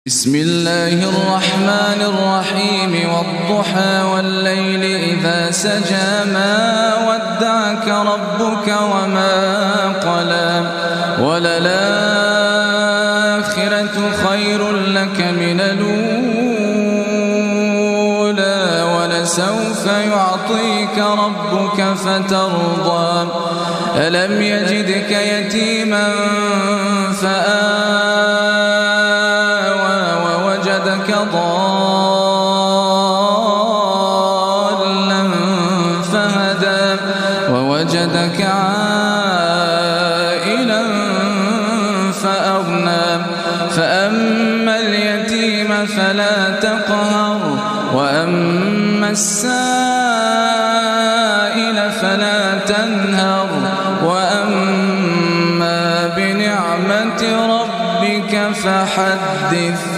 بسم الله الرحمن الرحيم والضحى والليل إذا سجى ما ودعك ربك وما قلى وللآخرة خير لك من الأولى ولسوف يعطيك ربك فترضى ألم يجدك يتيما فآوى ووجدك ضالا فهدى ووجدك عائلا فأغنى فأما اليتيم فلا تقهر وأما السائل فلا تنهر وأما بنعمة ربك فحدث.